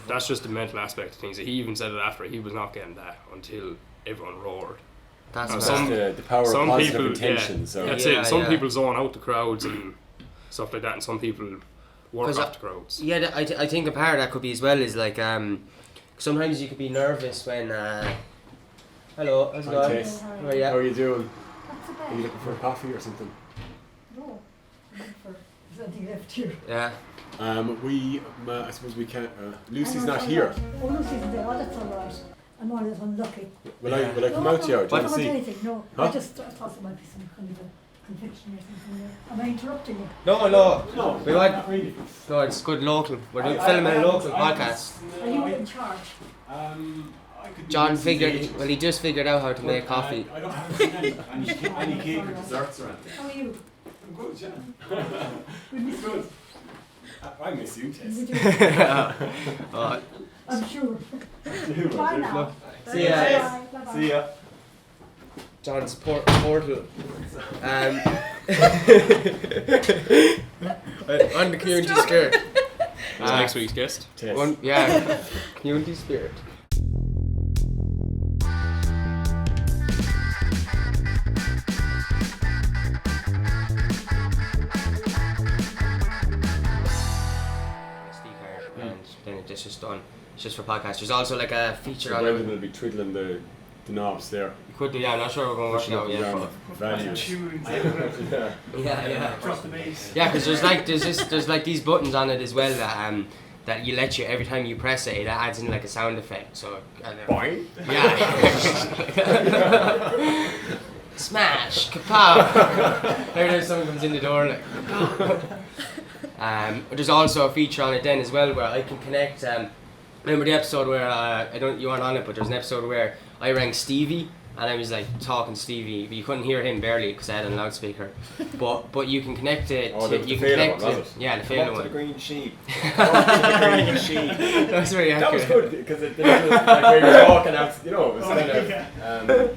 that's just the mental aspect of things. He even said it after, he was not getting that until everyone roared. That's the power of positive intention. So that's it. Some people zone out the crowds and stuff like that, and some people work off the crowds. Yeah, I think a part of that could be as well is like sometimes you could be nervous when. Hello, how's it going? How are you doing? Are you looking for a coffee or something? No, I'm looking for something left here. Yeah. I suppose we can't. Lucy's not here. Oh, Lucy's there. Oh, that's all right. I'm always unlucky. Will I come out to you? Do you want to see? Anything. No, I just thought there might be some kind of a conviction or something there. Am I interrupting you? No. We want. Not really. No, it's good local. We're filming a local podcast. Are you in charge? John he just figured out how to make coffee. I don't have any cake or desserts or anything. How are you? I'm good, Jan. We miss you. I miss you, Tess. I'm sure. Bye now. See ya. Bye. See ya. John's portal. On the community spirit. Next week's guest. Tess. Community spirit. Then it's just done. It's just for podcasts. There's also like a feature so on Brendan will be twiddling the knobs there. You could do, yeah. I'm not sure we're going to work it out yet. Values. Yeah. Across the base. Yeah, because there's like these buttons on it as well that you let you every time you press it adds in like a sound effect. So. Boing. Yeah. Smash, kapow. Every time someone comes in the door, like. There's also a feature on it then as well where I can connect. Remember the episode where you weren't on it, but there's an episode where I rang Stevie and I was like talking to Stevie, but you couldn't hear him barely because I had it on a loudspeaker. But you can connect it. You can connect it. Yeah, the failed one. The green sheep. That was very accurate. That was good because it didn't like where you were walking out. You know, it was kind of.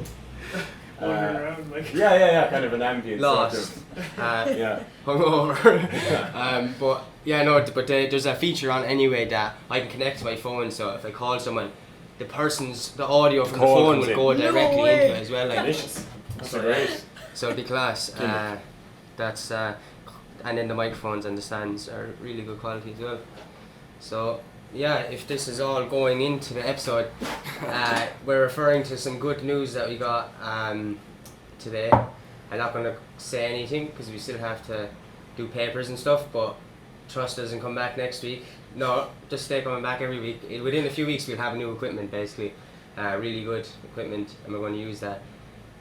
Around, like. Yeah, kind of an ambient Lost. sort of. Hungover. But yeah, no. But there's a feature on anyway that I can connect to my phone. So if I call someone, the audio from the phone will go directly into it as well. Like. Delicious. That's great. So it'll be class. That's and then the microphones and the stands are really good quality as well. So. Yeah, if this is all going into the episode, we're referring to some good news that we got today. I'm not going to say anything because we still have to do papers and stuff, but Trust doesn't come back next week. No, just stay coming back every week. Within a few weeks we'll have new equipment basically, really good equipment, and we're going to use that.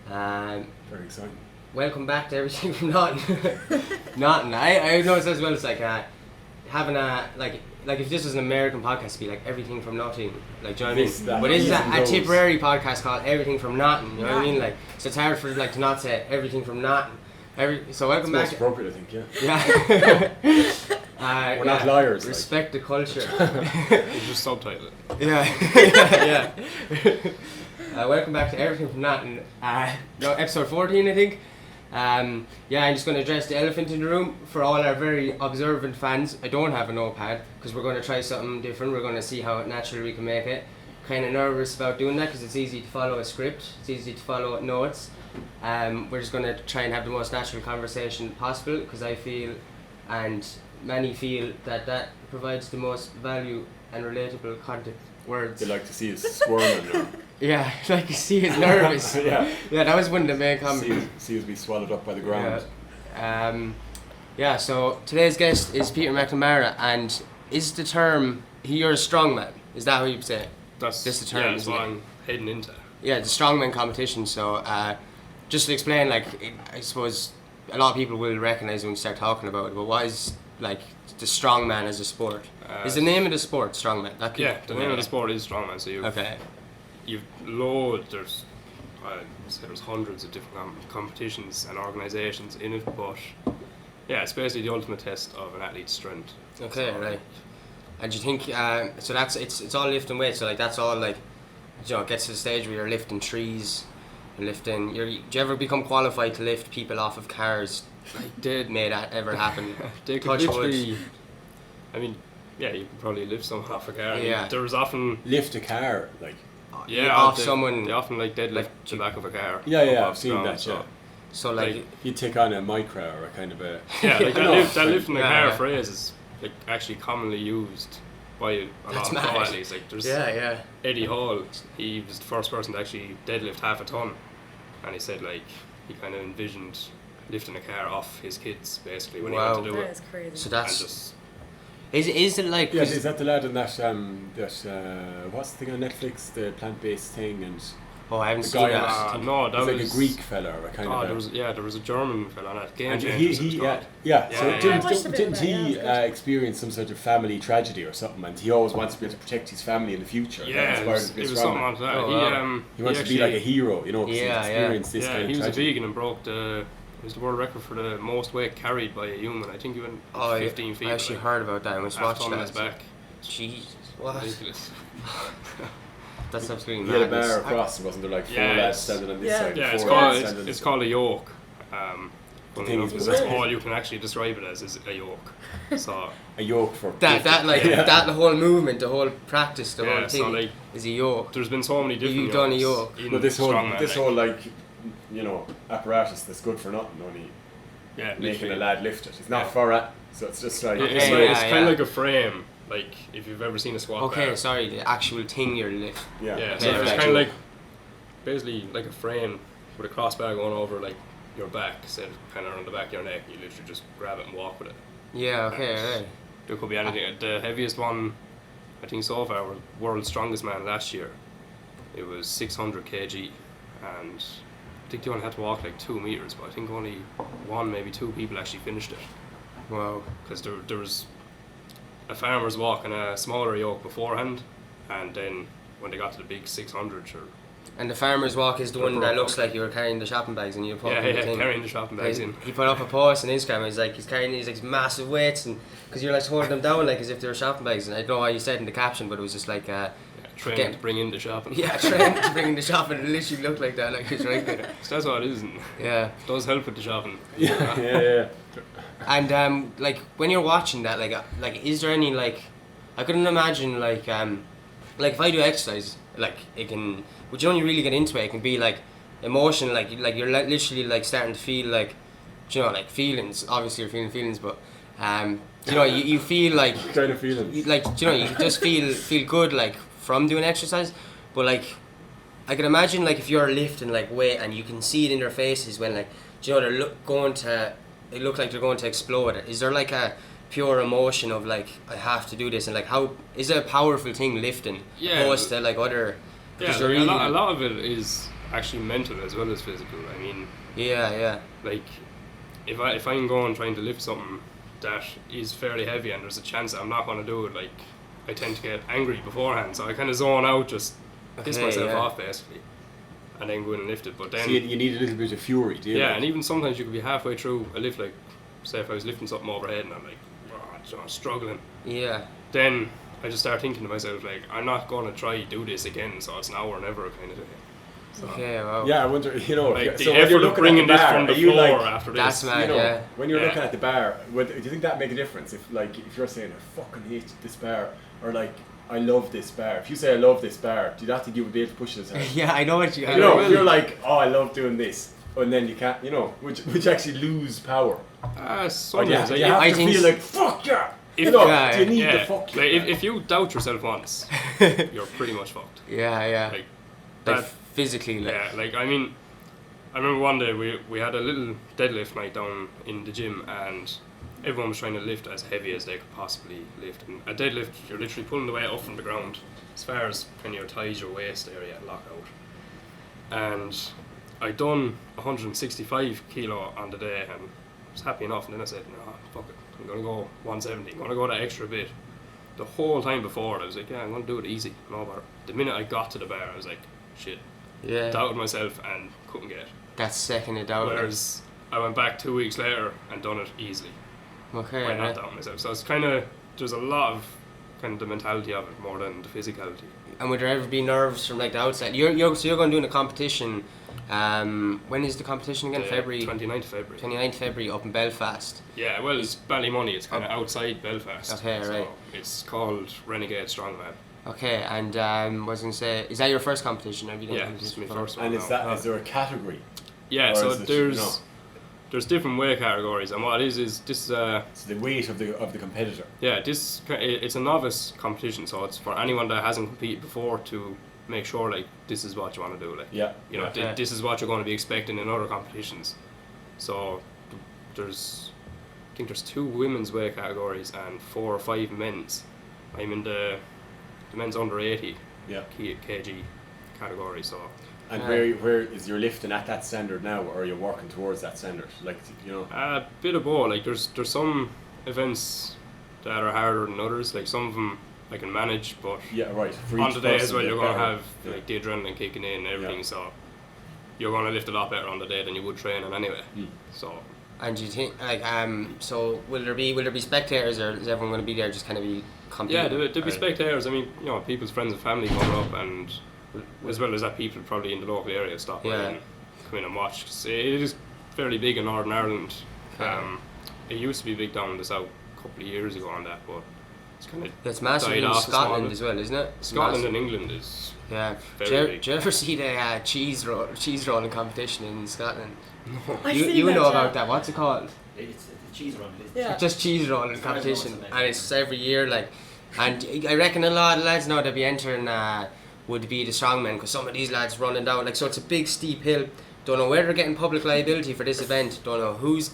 Very exciting. Welcome back to Everything from Nothing. Nothing. I know it's as well, it's like having a, like if this was an American podcast, it'd be like Everything from Nothing, like, do you know what I mean? But this is a Tipperary podcast called Everything from Nothing, you know what I mean? Like, so it's hard for like to not say Everything from Nothing. So welcome back. It's appropriate, I think, yeah. We're not liars. Respect the culture. You just subtitle it. Yeah. Welcome back to Everything from Nothing. Episode 14, I think. I'm just going to address the elephant in the room for all our very observant fans. I don't have a notepad because we're going to try something different. We're going to see how naturally we can make it. Kind of nervous about doing that because it's easy to follow a script. It's easy to follow notes. We're just going to try and have the most natural conversation possible because I feel, and many feel, that provides the most value and relatable content. Words. They like to see us squirming now. Yeah, like to see us nervous. Yeah, that was one of the main comments. See us be swallowed up by the ground. So today's guest is Peter McNamara, and is the term, you're a strongman, is that how you say it? That's the term, that's what I'm heading into. Yeah, the strongman competition. So just to explain, like, I suppose a lot of people will recognise when we start talking about it, but what is, like, the strongman as a sport? Is the name of the sport strongman? The name of the sport is strongman. So you've there's hundreds of different competitions and organisations in it, but yeah, it's basically the ultimate test of an athlete's strength. Okay, so, right. And do you think so? That's it's all lifting weights. So like that's all like, it gets to the stage where you're lifting trees, and lifting. Do you ever become qualified to lift people off of cars? I did. May that ever happen? They could literally. I mean, yeah, you could probably lift someone off a car. Yeah. There was often Lift a car, like. yeah, off they, someone. They often like deadlift the back of a car. Yeah, off I've seen ground, that. Yeah. So like, like, You take on a micro or a kind of a. yeah, like that lift in the Yeah, car yeah. phrase is like actually commonly used by a That's lot of pro mad. athletes. Like there's yeah. Eddie Hall. He was the first person to actually deadlift half a ton, and he said like he kind of envisioned lifting a car off his kids basically when Wow. he went to do That it. is crazy. So And that's just is it like? Yeah, is that the lad in that what's the thing on Netflix, the plant-based thing, and Oh, I haven't the seen guy that. no, that he's was like a Greek fella or a kind of. there was a German fella on that Game And Changers. he it was called. yeah. Yeah, So yeah, I didn't, watched a bit of didn't that, yeah, he it was good. experience some sort of family tragedy or something? And he always wants to be able to protect his family in the future. Yeah, That it inspired was, him to be it a was strongman. something like that. Oh, wow. He wants to be like a hero, you know, because Yeah, he's yeah. experienced this kind he of was tragedy. a vegan and broke the world record for the most weight carried by a human. I think he went Oh, 15 feet. I actually heard about that. I was half watching ton on his that. back. Jesus, what? Ridiculous. That's absolutely He had a madness. bar across, and wasn't there like four Yeah, lads it's- standing on this yeah. side? Yeah, it's four called lads it's, standing on it's this called a yoke. Funny thing enough, is, that's all you can actually describe it as is a yoke. So side. A yoke for That like Yeah. that whole movement, the whole practice, the yeah, whole so thing like is a yoke. there's been so many different You've done a yokes yoke. in But this strongman, whole like you know apparatus that's good for nothing, only yeah, making a literally. lad lift it. It's not Yeah. for it, so it's just like It's, Okay, like, yeah, it's yeah. kind of like a frame, like if you've ever seen a squat Okay, bar. sorry, the actual thing you're lift. yeah, Yeah, Okay, so it's right. kind of like basically like a frame with a crossbar going over like your back, instead of kind of around the back of your neck. You literally just grab it and walk with it. Yeah, okay, right. There could be anything. The heaviest one, I think so far, was world's strongest man last year. It was 600 kg, and I think they only had to walk like 2 meters, but I think only one, maybe two people actually finished it. Wow. Because there was a farmer's walk and a smaller yoke beforehand, and then when they got to the big 600, sure. And the farmer's walk is the one that Broke looks up. like you were carrying the shopping bags and you put Yeah, up in the yeah, thing. carrying the shopping bags in. He put up a post on Instagram. He's like, he's carrying these like massive weights, and because you're like holding them down like as if they were shopping bags. And I don't know why you said in the caption, but it was just like, Yeah, training Again. to bring in the shopping. yeah, trying to bring in the shopping. It literally looked like that, like it's right there. So that's what it is, and it Yeah, does help with the shopping. yeah. and like when you're watching that, like is there any like, I couldn't imagine like if I do exercise, like it can, but you only really get into it. It can be like emotion, like you're literally like starting to feel like, you know, like feelings. Obviously, you're feeling feelings, but you know, you feel like. Kind of feeling. Like, you know, you just feel good like from doing exercise, but like I can imagine like if you're lifting like weight and you can see it in their faces when like, you know, they look like they're going to explode. Is there like a pure emotion of like I have to do this, and like how is it a powerful thing lifting Yeah, opposed to like other? Yeah, because like, they're a lot of it is actually mental as well as physical. I mean, yeah like if I'm going trying to lift something that is fairly heavy and there's a chance that I'm not going to do it, like I tend to get angry beforehand, so I kind of zone out, just piss Okay, myself yeah. off basically, and then go in and lift it. But then So you need a little bit of fury, do you? yeah, like? and even sometimes you could be halfway through a lift, like say if I was lifting something overhead and I'm like, oh, I'm struggling, yeah then I just start thinking to myself like, I'm not going to try do this again, so it's now or never kind of thing. So, okay wow Yeah, I wonder, you know, like the so when you're effort of looking bringing at the this bar, from the are you floor like, after that's this, mad. you know, yeah. when you're Yeah. looking at the bar, do you think that make a difference? If you're saying I fucking hate this bar, or like I love this bar. If you say I love this bar, do you not think you would be able to push it as hard? Yeah, I know what you. I You know, what if you're like, oh, I love doing this, and then you can't, you know, which actually lose power. Or do you sometimes have, like, you have I to think feel s- like fuck yeah. If- You know, Yeah, do you need yeah, the fuck like yeah? if you doubt yourself once, you're pretty much fucked. yeah Like like that, physically like yeah. Like I mean, I remember one day we had a little deadlift night down in the gym, and everyone was trying to lift as heavy as they could possibly lift. And a deadlift, you're literally pulling the weight up from the ground as far as kind of your thighs, your waist area, lockout. And I done 165 kilo on the day, and I was happy enough. And then I said, no, fuck it, I'm gonna go 170. I'm gonna go that extra bit. The whole time before, I was like, yeah, I'm gonna do it easy. No matter. The minute I got to the bar, I was like, shit. yeah. Doubted myself and couldn't get it. That's second it out. Whereas I went back 2 weeks later and done it easily Okay. by not Right. doubting myself. So it's kind of, there's a lot of kind of the mentality of it more than the physicality. And would there ever be nerves from like the outside? So you're going doing a competition When is the competition again? February 29th February. 29th February up in Belfast. Yeah, well, it's Ballymoney. It's kind of outside Belfast. Okay, so right. It's called Renegade Strongman. Okay, and was going to say, is that your first competition? Have you done Yeah, competition it's my before? first one. And is there a category? Yeah, Or so is it, there's different weight categories, and what it is this. It's the weight of the competitor. Yeah, it's a novice competition, so it's for anyone that hasn't competed before to make sure like this is what you want to do. Like, Yeah. you know, Okay. this is what you're going to be expecting in other competitions. So I think there's 2 women's weight categories and 4 or 5 men's. I'm in the men's under 80 Yeah. kg category. So And where is your lifting at that standard now, or are you working towards that standard? Like, you know. a bit of both. Like there's some events that are harder than others. Like some of them I can manage, but Yeah, right. For on each the day as person, well they're you're going to better. have Yeah. like the adrenaline kicking in and everything. Yeah. So you're going to lift a lot better on the day than you would training anyway. Mm. So And do you think, like, so will there be spectators, or is everyone going to be there just kind of be competing? yeah, there'll be Right. spectators. I mean, you know, people's friends and family coming up, and as well as that, people probably in the local area stop by Yeah. and come in and watch. 'Cause it is fairly big in Northern Ireland. Okay. It used to be big down in the south a couple of years ago on that, but it's kind of It's massive died in off a small Scotland bit. as well, isn't it? It's Scotland massive. and England is Yeah. very big. Do you ever see the cheese rolling competition in Scotland? I've You seen that, know yeah. about that? What's it called? It's the cheese run. Yeah. Just cheese rolling As far as I know, it's competition, amazing. and it's every year. Like, and I reckon a lot of lads now that be entering would be the strongmen, because some of these lads running down. Like, so it's a big steep hill. Don't know where they're getting public liability for this event. Don't know who's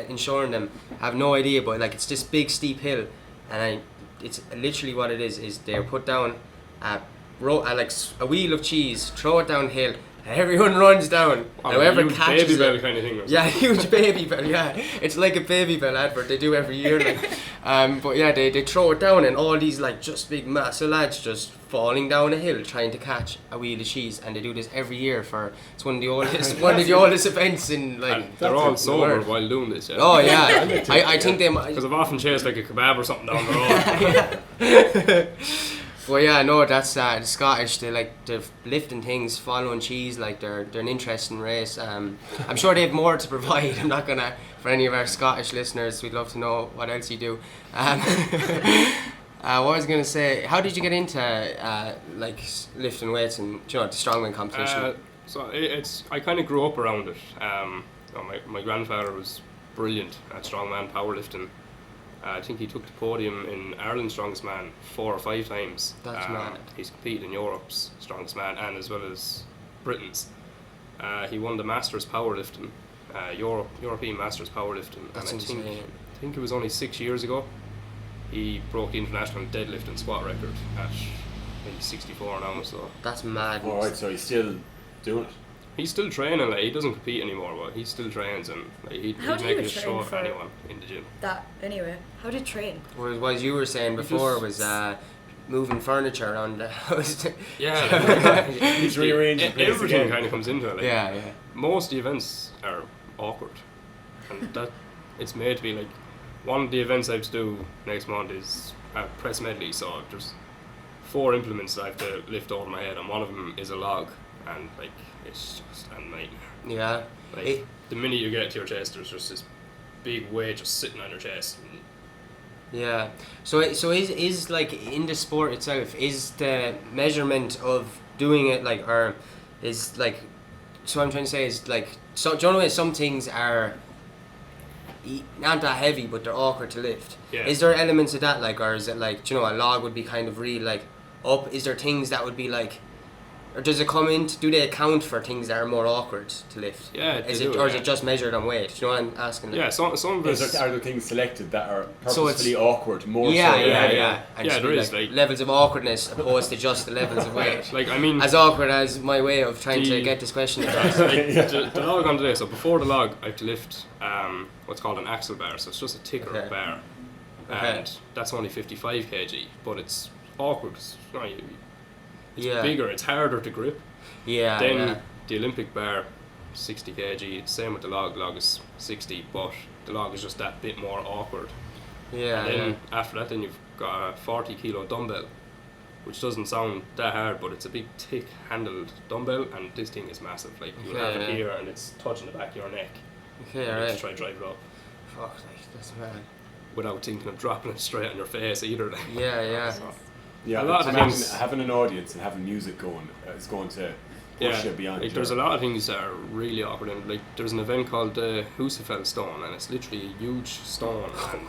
insuring them. Have no idea. But like, it's this big steep hill, and it's literally what it is they're put down like a wheel of cheese, throw it downhill, and everyone runs down. Oh, And whoever huge catches baby it, bell kind of thing. Or yeah, something. huge baby bell. Yeah, it's like a baby bell advert they do every year. Like, but yeah, they throw it down, and all these like just big massive lads just falling down a hill trying to catch a wheel of cheese, and they do this every year it's one of the oldest events in like. And they're all the sober world. while doing this. Yeah. Oh yeah, I think they might. Because I've often chased like a kebab or something down the road. Well, yeah, no, that's the Scottish. They're lifting things, following cheese. Like they're an interesting race. I'm sure they have more to provide. I'm not gonna, for any of our Scottish listeners, we'd love to know what else you do. What was I gonna say? How did you get into like lifting weights and the strongman competition? So I kind of grew up around it. My grandfather was brilliant at strongman powerlifting. I think he took the podium in Ireland's Strongest Man 4 or 5 times. That's mad. He's competed in Europe's Strongest Man and as well as Britain's. He won the Masters powerlifting, European Masters powerlifting. That's and insane. I think it was only 6 years ago. He broke the international deadlift and squat record at maybe 64 now. So That's mad. All right, so he's still doing it. he's still training. Like, he doesn't compete anymore, but he still trains, and like, he'd How do make you a show train of for- anyone in the gym. That anyway. How do you train? What you were saying before was moving furniture around the house. Yeah, He's rearranging place everything again. kind of comes into it. Like, yeah. most of the events are awkward, and that it's made to be like. One of the events I have to do next month is a press medley, so there's 4 implements that I have to lift over my head, and one of them is a log, and like it's just a nightmare. Yeah. Like the minute you get to your chest, there's just this big weight just sitting on your chest. And Yeah. So is like in the sport itself, is the measurement of doing it like, or is like, so what I'm trying to say is like, so do you know some things are not that heavy but they're awkward to lift. Yeah. Is there elements of that, like, or is it like, do you know, a log would be kind of real like up? Is there things that would be like, or does it come into, do they account for things that are more awkward to lift? Yeah, they Is do, it, or is yeah. it just measured on weight? Do you know what I'm asking? yeah, some of Are it's there things selected that are So it's- purposefully awkward more Yeah. so than yeah. And Yeah, just there be, is, like- levels of awkwardness opposed to just the levels of weight. like, I mean, As awkward as my way of trying to The- get this question across. like, the log on today. So before the log, I have to lift what's called an axle bar. So it's just a ticker Okay. bar, Okay. and that's only 55 kg. But it's awkward. It's Yeah. bigger. It's harder to grip. Yeah. Then yeah. the Olympic bar, 60 kg. Same with the log. Log is 60, but the log is just that bit more awkward. Yeah. And then Yeah. after that, then you've got a 40 kilo dumbbell, which doesn't sound that hard, but it's a big thick handled dumbbell, and this thing is massive. Like you have it here, and it's touching the back of your neck. Okay, and alright. you try to drive it up. Fuck, like, that's mad. Without thinking of dropping it straight on your face either. Like. Yeah. So, Yeah, a lot of things. Having an audience and having music going is going to push you beyond. Like there's a lot of things that are really awkward, and like there's an event called the Husafell Stone, and it's literally a huge stone, and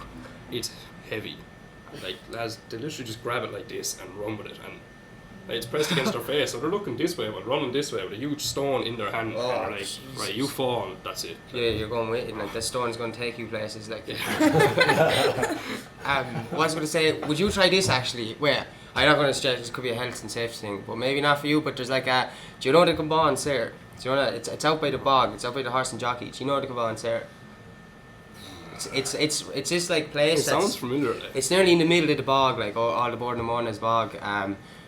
it's heavy. Like lads, they literally just grab it like this and run with it, and like, it's pressed against their face, so they're looking this way but running this way with a huge stone in their hand, and they're like, right, you fall, that's it. Yeah, you're going with it. Like the stone's going to take you places. Like, what was I going to say? Would you try this actually? Wait, I'm not going to suggest this could be a health and safety thing, but maybe not for you. But there's like a. Do you know the Caban Sayre? Do you know that? It's out by the bog. It's out by the horse and jockey. Do you know the Caban Sayre? It's this like place. It sounds familiar. Like. It's nearly in the middle of the bog, like all the Bournemouth bog.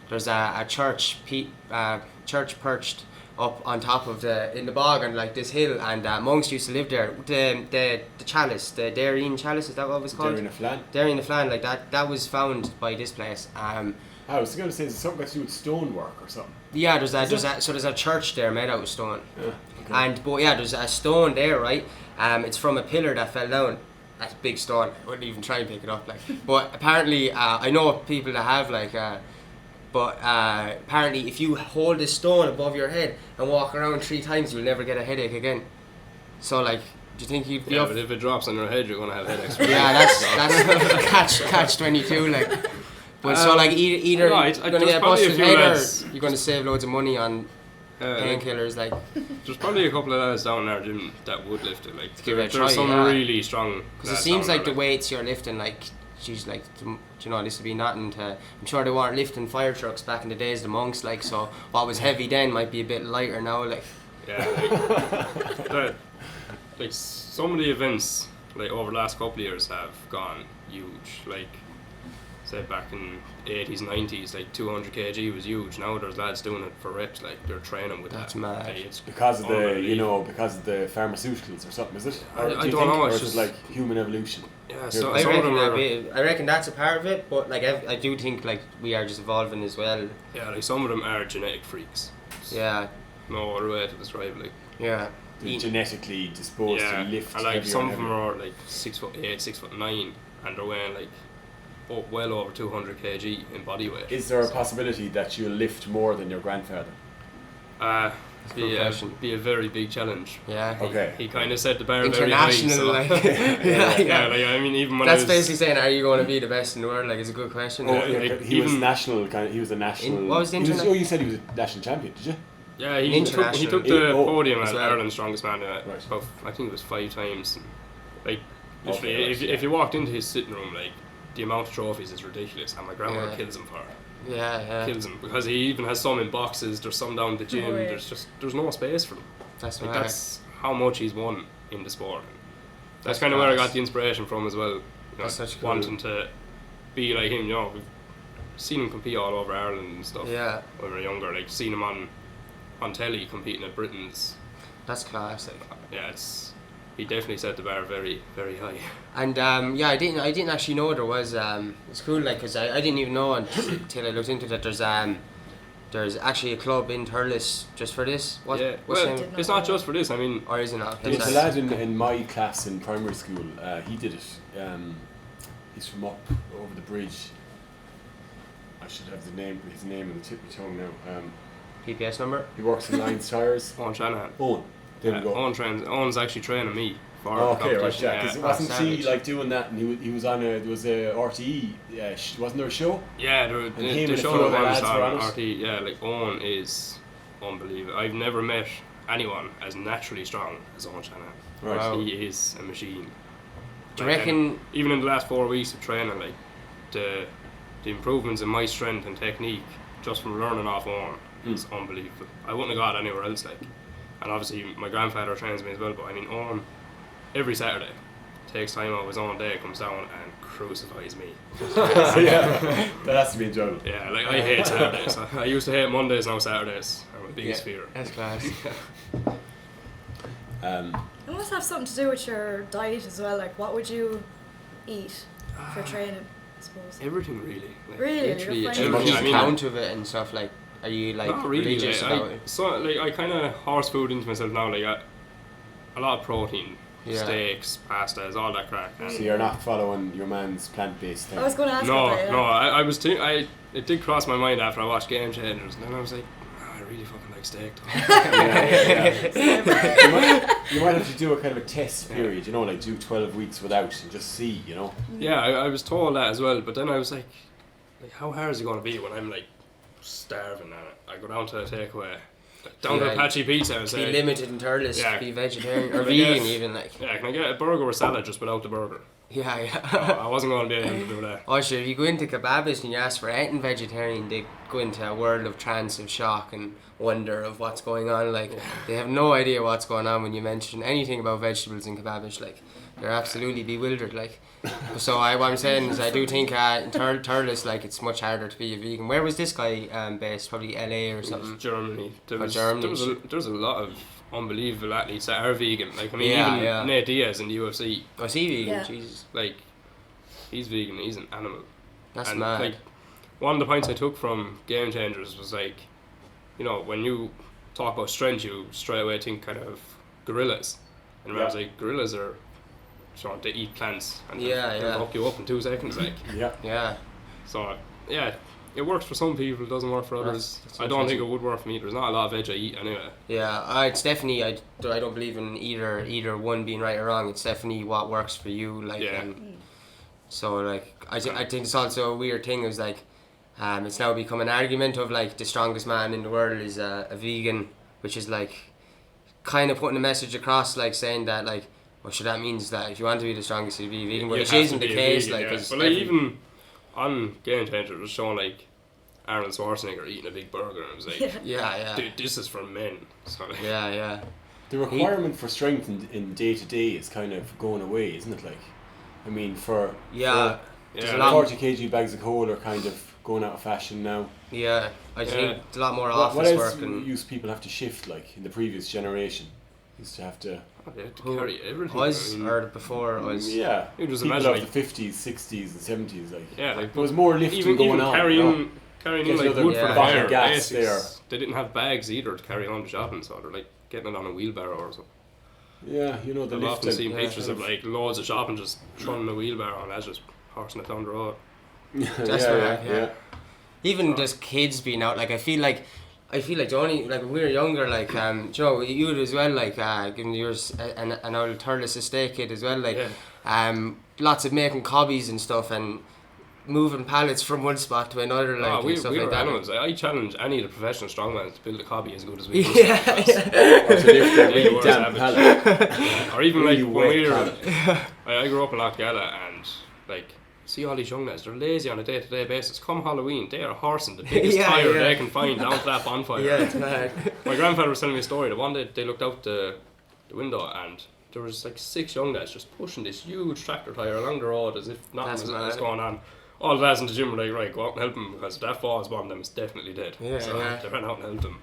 There's a church, church perched up on top of in the bog on like this hill, and monks used to live there. The chalice, the Darien chalice, is that what it was called? Darien na Flan, like that was found by this place. I was going to say, is it something got to do with stonework or something? Yeah, there's a church there made out of stone. Yeah, okay. But there's a stone there, right? It's from a pillar that fell down. That's a big stone. I wouldn't even try and pick it up, like. But apparently, I know people that have like. But apparently, if you hold this stone above your head and walk around 3 times, you'll never get a headache again. So, like, do you think you'd be up? But if it drops on your head, you're gonna have headaches. Yeah, that's catch 22, like. But so, like, either you're gonna get a busted head, or you're gonna save loads of money on painkillers, like. There's probably a couple of lads down in our gym that would lift it, like. Give it a try, there's some really strong. Because it seems like the weights you're lifting, like. She's like, you know, this would be nothing to. I'm sure they weren't lifting fire trucks back in the days, the monks, like, so what was heavy then might be a bit lighter now, like. Yeah, like some of the events, like over the last couple of years, have gone huge. Like, say back in 80s, 90s, like 200 kg was huge. Now there's lads doing it for reps, like they're training with That's that. mad. Like, it's because of the pharmaceuticals or something, is it? Or I don't know. Or It's is it like human evolution? Yeah, so I some of them are. reckon that's a part of it, but like I do think like we are just evolving as well. Yeah, like some of them are genetic freaks. Yeah. No other way to describe it. Like. Yeah. They're genetically disposed to lift. And like heavier some and of them heavier. are like 6'8", 6'9", and they're weighing like well over 200 kg in body weight. Is there a possibility that you'll lift more than your grandfather? Be a very big challenge. Yeah. Okay. He kind of set the bar very high. International, So. like. Yeah, like I mean, even when that's I was, basically saying, are you going to be the best in the world? Like, it's a good question. Oh, like, he was even- national. He was a national. What was the internet? you said he was a national champion, did you? Yeah, he took the podium at Ireland's Strongest Man. About, I think it was 5 times. Like, literally, if you walked into his sitting room, like the amount of trophies is ridiculous, and my grandmother kills him for it. Yeah. Kills him because he even has some in boxes. There's some down the gym. There's no space for them. That's how much he's won in the sport. That's kind of where I got the inspiration from as well. You know, wanting to be like him. You know, we've seen him compete all over Ireland and stuff. Yeah. When we were younger, like seen him on telly competing at Britain's. That's classic. Yeah, he definitely set the bar very, very high. And I didn't actually know there was it's cool, like, because I didn't even know until I looked into that there's actually a club in Thurles just for this. It's not just for this. I mean, or is it not? There's a lad in my class in primary school. He did it. He's from up over the bridge. I should have his name on the tip of my tongue now. PPS number? He works in Lions Tires. Owen Shanahan. Owen. There we go. Owen's actually training me for the competition. Right, yeah. Because wasn't savage. he like doing that? And he was on there was a RTE. Wasn't there a show? Yeah, the show few that other was lads were on on it. RT. Yeah, like Owen is unbelievable. I've never met anyone as naturally strong as Owen Shanahan. Right. Wow. He is a machine. Do you reckon? Even in the last 4 weeks of training, like the improvements in my strength and technique just from learning off Owen is unbelievable. I wouldn't have got anywhere else, like. And obviously my grandfather trains me as well, but I mean Owen every Saturday takes time out of his own day, comes down and crucifies me. Yeah, that has to be enjoyable. Yeah, like I hate Saturdays. I used to hate Mondays, now Saturdays are my biggest fear. That's class. It must have something to do with your diet as well. Like, what would you eat for training? I suppose. Everything really. Like, Really? Literally, You're it's finding Do you everything. keep I mean, count of it and stuff like? Are you like not really. religious Like, about it? I kind of horse food into myself now. Like a lot of protein, Yeah. steaks, pastas, all that crap. So you're not following your man's plant-based thing. I was going to ask No, about that. Yeah. no. I was it did cross my mind after I watched Game Changers, and then I was like, oh, I really fucking like steak. You might have to do a kind of a test period, you know, like do 12 weeks without and just see, you know. Yeah, I was told that as well, but then I was like, how hard is it going to be when I'm like starving and I go down to a takeaway, down to Yeah, Apache Pizza and Be say, limited in Thurles, Yeah. be vegetarian or Can I get- vegan even like. yeah, can I get a burger or salad just without the burger? Yeah, No, yeah. I wasn't going to be able to do that. Oh sure, if you go into Kebabish and you ask for anything vegetarian, they go into a world of trance of shock and wonder of what's going on. Like they have no idea what's going on when you mention anything about vegetables in Kebabish. Like they're absolutely bewildered. Like so, what I'm saying is, I do think in Thurles, like it's much harder to be a vegan. Where was this guy based? Probably LA or It was something. Germany. There Oh, was, Germany. there was a lot of unbelievable athletes that are vegan. Like I mean, Yeah, even yeah. Nate Diaz in the UFC, Oh, is he vegan? Yeah. Jesus, like he's vegan. He's an animal. that's And mad. like one of the points I took from Game Changers was like, you know, when you talk about strength, you straight away think kind of gorillas, and I was like, gorillas are trying to eat plants and Yeah, they'll yeah. fuck you up in 2 seconds, like. Yeah. Yeah. So yeah, it works for some people, it doesn't work for others. That's I don't think interesting. it would work for me. There's not a lot of veg I eat anyway. Yeah, it's definitely, I don't believe in either one being right or wrong. It's definitely what works for you. Like, Yeah. so like I think it's also a weird thing. Is like, it's now become an argument of like the strongest man in the world is a vegan, which is like, kind of putting a message across, like saying that like, well, sure, that means that if you want to be the strongest, you be vegan. But You it have to isn't the be a case. vegan, Like, yeah. 'cause But like every- even on Game Changer, it was showing like Arnold Schwarzenegger eating a big burger, and it was like, Yeah. yeah, dude, this is for men. So like, yeah. The requirement for strength in day to day is kind of going away, isn't it? Like, I mean, for Yeah. yeah, There's a for lot- 40 kg bags of coal are kind of going out of fashion now. Yeah, I think it's a lot more What office else work and used people have to shift, like in the previous generation? Used to have to. oh, they had to Who carry everything. was I mean, or before was. Yeah. You just People imagine of like, the 50s, 60s, and 70s, like yeah, like there was more lifting even going on. carrying you know? carrying Get in like another wood for the bucket fire. of gas basics. there. They didn't have bags either to carry home to shopping, so they're like getting it on a wheelbarrow or something. Yeah, you know the I've often lifting. seen yeah, pictures of like loads of shopping just throwing a wheelbarrow and that's just horsing it down the road. That's right, yeah. Even just kids being out, like I feel like the only, like when we were younger, like Joe, you would as well, like given yours an old Thurles estate kid as well, like lots of making cobbies and stuff and moving pallets from one spot to another, like and we stuff were like that. animals. I challenge any of the professional strongmen to build a cobby as good as we do. Yeah, Or to lift a really were damn savage. pallet. Or even Really like when we wet were, I grew up in Lochgalla and like see all these young lads, they're lazy on a day-to-day basis. Come Halloween, they are horsing the biggest Yeah, tire yeah. they can find down to that bonfire. Yeah, it's mad. My grandfather was telling me a story. The one day they looked out the window and there was like 6 young lads just pushing this huge tractor tire along the road as if nothing That's was mad. going on. All the lads in the gym were like, right, go out and help him because if that falls one of them is definitely dead. Yeah, so yeah. they ran out and helped him.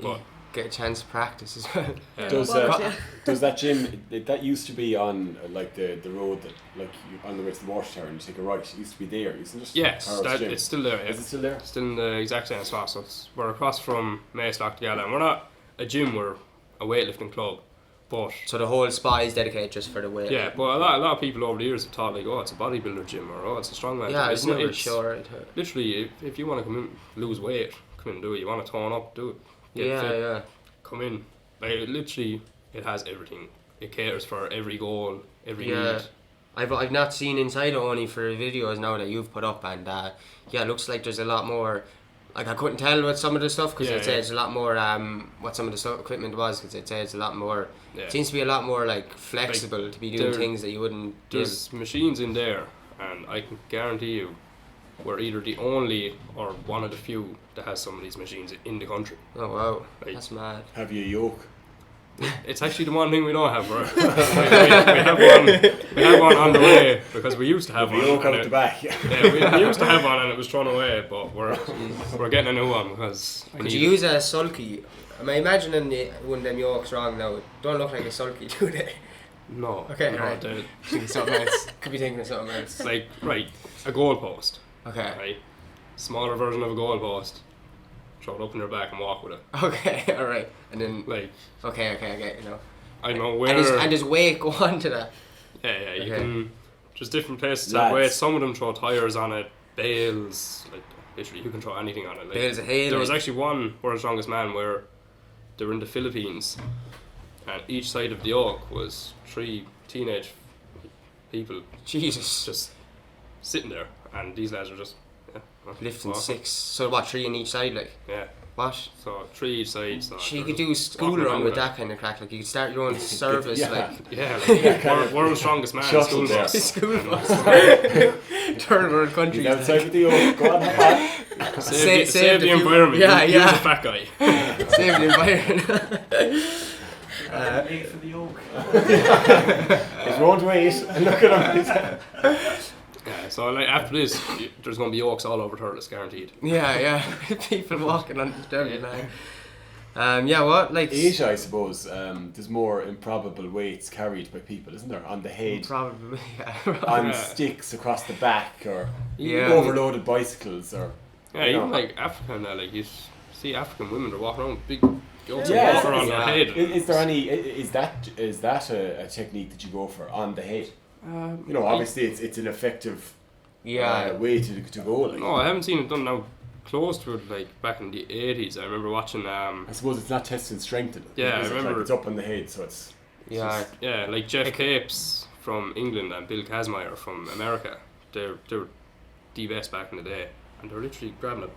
But Get a chance to practice as well. yeah. Does that gym that used to be on like the road that like you, on the way to the water tower and you take a right? It used to be there, isn't it? yes, Thurles gym. it's still there. Yeah. Is it still there? Still in the exact same spot. So we're across from Mace Lochgalla and we're not a gym, we're a weightlifting club. But So the whole spa is dedicated just for the weight. yeah, but a lot of people over the years have thought like, oh, it's a bodybuilder gym or oh, it's a strongman. Yeah, I gym. was It's not- never it's sure. Literally, if you want to come in, lose weight, come in and do it. You want to tone up, do it. Get Yeah, fit, yeah. come in. Like literally, it has everything. It caters for every goal, every Yeah. need. I've not seen inside only for videos now that you've put up, and yeah, it looks like there's a lot more. Like I couldn't tell with some of the stuff because Yeah, it says a lot more what some of the equipment was because it says a lot more. Yeah. It seems to be a lot more like flexible to be doing there- things that you wouldn't do. There's machines in there, and I can guarantee you, we're either the only or one of the few that has some of these machines in the country. Oh wow, Like- that's mad. Have you a yoke? It's actually the one thing we don't have. We have one on the way because we used to have Have one. a yoke and out it- the back. Yeah, we used to have one and it was thrown away, but we're getting a new one because I Could need you it. use a sulky? Am I imagining one of them yokes wrong now? Don't look like a sulky, do they? No. Okay, no, right. Thinking something else. Could be thinking of something else. Like, right, a goalpost. Okay. Right? Smaller version of a goalpost. Throw it up in your back and walk with it. Okay, alright. And then, Like, okay, I get it, you know. I know where... And does weight go on to that? Yeah, you Okay. can... There's different places to have Lads. weight. Some of them throw tires on it, bales, like, literally, you can throw anything on it. Like, Bales of hay, there was like. actually one World's Strongest Man where they were in the Philippines, and each side of the yoke was 3 teenage people Jesus. just sitting there, and these lads are just Lifting walking. 6. So what, 3 on each side, like? Yeah, What? so 3 each side. So You they're could just do a school walking run around with it. that kind of crack. Like, you could start your own service, Yeah. like. Yeah, like World's Strongest Man, Shut school it down. bus. School bus. Third world countries. He's outside with the yoke. Go on, have fun. Save the few- environment. Yeah, You're yeah. the fat guy. Save the environment. Pay for the yoke. He's won't wait. And look at him. Yeah, so like after this, there's going to be yokes all over Thurles, guaranteed. Yeah. People walking on the dirty line. Yeah, what? Like. Asia, I suppose, there's more improbable weights carried by people, isn't there? On the head, Probably, yeah. on Yeah. sticks across the back, or Yeah. overloaded bicycles, or Yeah, you even know. like Africa now, like you see African women, they're walking around with big yokes Yeah, of water on their yeah. head. Is there any? Is that a technique that you go for on the head? You know, obviously it's an effective Yeah. way to go. Like. No, I haven't seen it done now close to it, like back in the 80s. I remember watching, I suppose it's not testing strength in it. Yeah, is I it? remember- Like, it's up on the head, so it's Yeah. yeah, like Jeff Capes from England and Bill Kazmaier from America. They were the best back in the day, and they're literally grabbing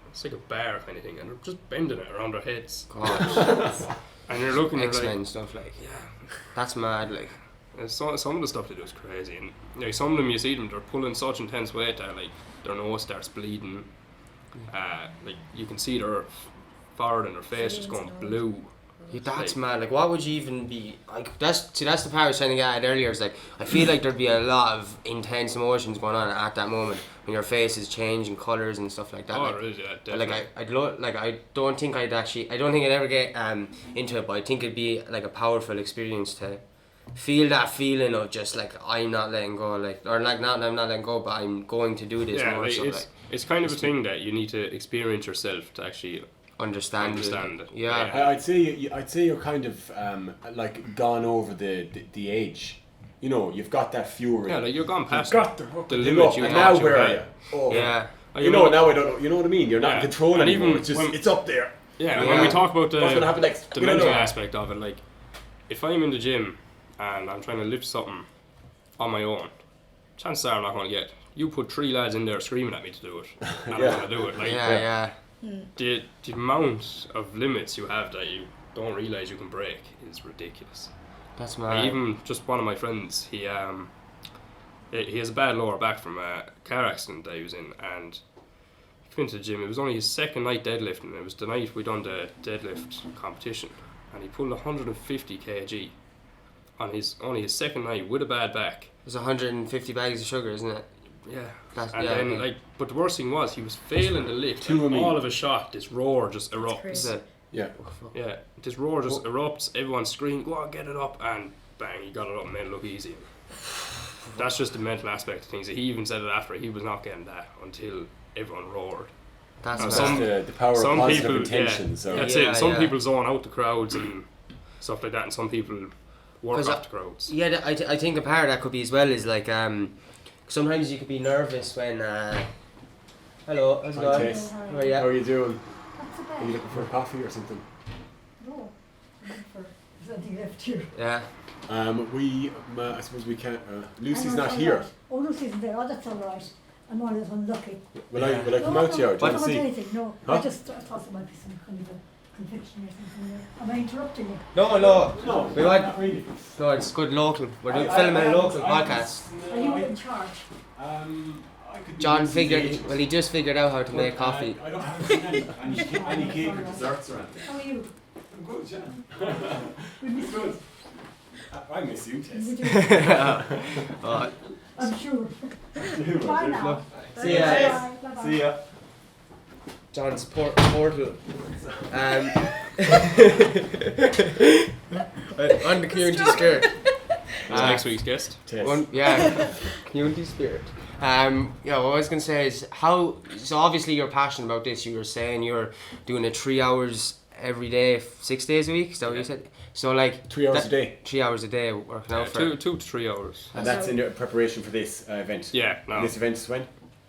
it's like a bar kind of thing, and they're just bending it around their heads. God. And you're looking at X-Men like, stuff, like. yeah. That's mad, like. And some of the stuff they do is crazy, and like some of them you see them, they're pulling such intense weight that like their nose starts bleeding. Like you can see their forehead and their face just going blue. Yeah, that's Like- mad. Like, what would you even be like? That's the part I was trying to get at earlier. Is like, I feel like there'd be a lot of intense emotions going on at that moment when your face is changing colours and stuff like that. Oh, like, it is, yeah, but, definitely. I don't think I'd ever get into it, but I think it'd be like a powerful experience to feel that feeling of just like I'm not letting go, like, or like not I'm not letting go, but I'm going to do this Yeah, more. like, So it's like it's kind of a thing that you need to experience yourself to actually understand understand it. it. Yeah. Yeah. I'd say you're kind of like gone over the edge. You know, you've got that fury. Yeah, like you're gone You've past got the limit you and thought now you where are had. you? Oh, Yeah. Like, You know, now I don't know. You know what I mean? You're not Yeah. in control And anymore. even It's just when- it's up there. Yeah, Yeah. when we talk about What's gonna happen next? the We don't mental know. aspect of it, like if I'm in the gym and I'm trying to lift something on my own, chances are I'm not going to get it. You put 3 lads in there screaming at me to do it, and Yeah. I'm going to do it. Like Yeah. the amount of limits you have that you don't realise you can break is ridiculous. That's Like, mad. even just one of my friends, he has a bad lower back from a car accident that he was in, and he went to the gym. It was only his second night deadlifting. It was the night we done the deadlift competition, and he pulled 150 kg on only his second night with a bad back. There's 150 bags of sugar, isn't it? Yeah. That's, And yeah, then okay. but the worst thing was he was failing the lift, Two of and me. all of a shot, this roar just erupts. crazy. Is it? Yeah. Yeah, this roar just erupts. Everyone screaming, "Go on, get it up!" And bang, he got it up and made it look easy. That's just the mental aspect of things. He even said it after. He was not getting that until everyone roared. That's Now, mad. some- the power of some positive people, intention. yeah, So that's Yeah, it. Some yeah. people zone out the crowds and stuff like that, and some people work 'Cause off the crowds. Yeah, I think a part of that could be as well is like sometimes you could be nervous when hello, how's it Hi, going? Tess. How are how are you? you doing? Not so Are you bad. looking for a coffee or something? No. I'm looking for something left here. Yeah. I suppose we can't. Lucy's Oh, no, not it's all here. right. Oh, Lucy's isn't there. Oh, that's all right. I'm always unlucky. Will I come No, out to you? Or do you don't want to want see? anything. No, Huh? I thought there might be some kind of a conviction or something there. Am I interrupting you? No. No, We want- not really. No, it's good local. We're I- filming I- a local I- podcast. Are you in charge? I could do John this in figured. ages. Well, he just figured out how to make But, coffee. I don't have any cake or desserts or anything. How are you? I'm good, yeah. We miss you. Good. I miss you, We Tess. do. Oh, I'm sure. Bye now. See ya. Bye. Bye-bye. See ya. John's portal. On the community skirt. next week's guest. Community spirit. What I was gonna say is so obviously you're passionate about this. You were saying you're doing it 3 hours every day, 6 days a week. Is that what you said? So like 3 hours a day. 3 hours a day working out for 2 to 3 hours. And that's in preparation for this event. Yeah. No. And this event is when?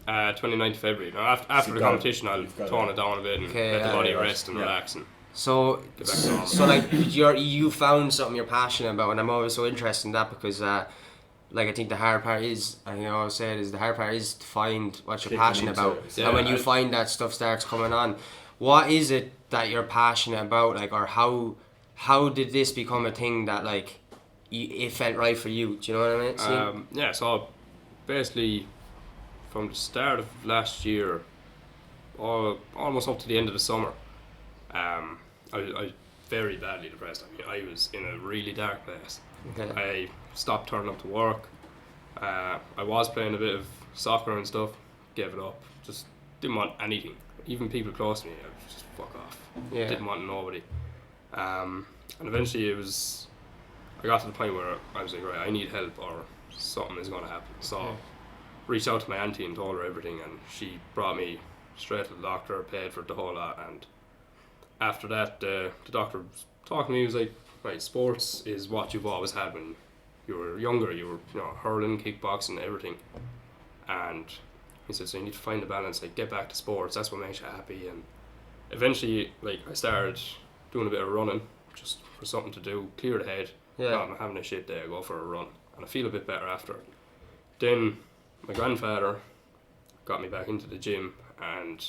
29th February. Now, after the competition, I'll tone it down a bit and let the body rest and relax and so get back to normal. So like you found something you're passionate about, and I'm always so interested in that because like I think the hard part is, I think I always say it is, the hard part is to find what you're passionate about. And when you find that stuff starts coming on, what is it that you're passionate about, like, or how did this become a thing that like it felt right for you? Do you know what I mean? So basically from the start of last year, almost up to the end of the summer, I was very badly depressed. I mean, I was in a really dark place. Okay. I stopped turning up to work. I was playing a bit of soccer and stuff, gave it up. Just didn't want anything. Even people close to me, I was just fuck off. Yeah. Didn't want nobody. And eventually I got to the point where I was like, right, I need help or something is going to happen. So reached out to my auntie and told her everything, and she brought me straight to the doctor, paid for the whole lot, and after that the doctor was talking to me. He was like, right, sports is what you've always had when you were younger. You were hurling, kickboxing, everything, and he said, so you need to find a balance, like get back to sports, that's what makes you happy. And eventually like I started doing a bit of running just for something to do, clear the head. I'm having a shit day, I go for a run and I feel a bit better after. Then my grandfather got me back into the gym and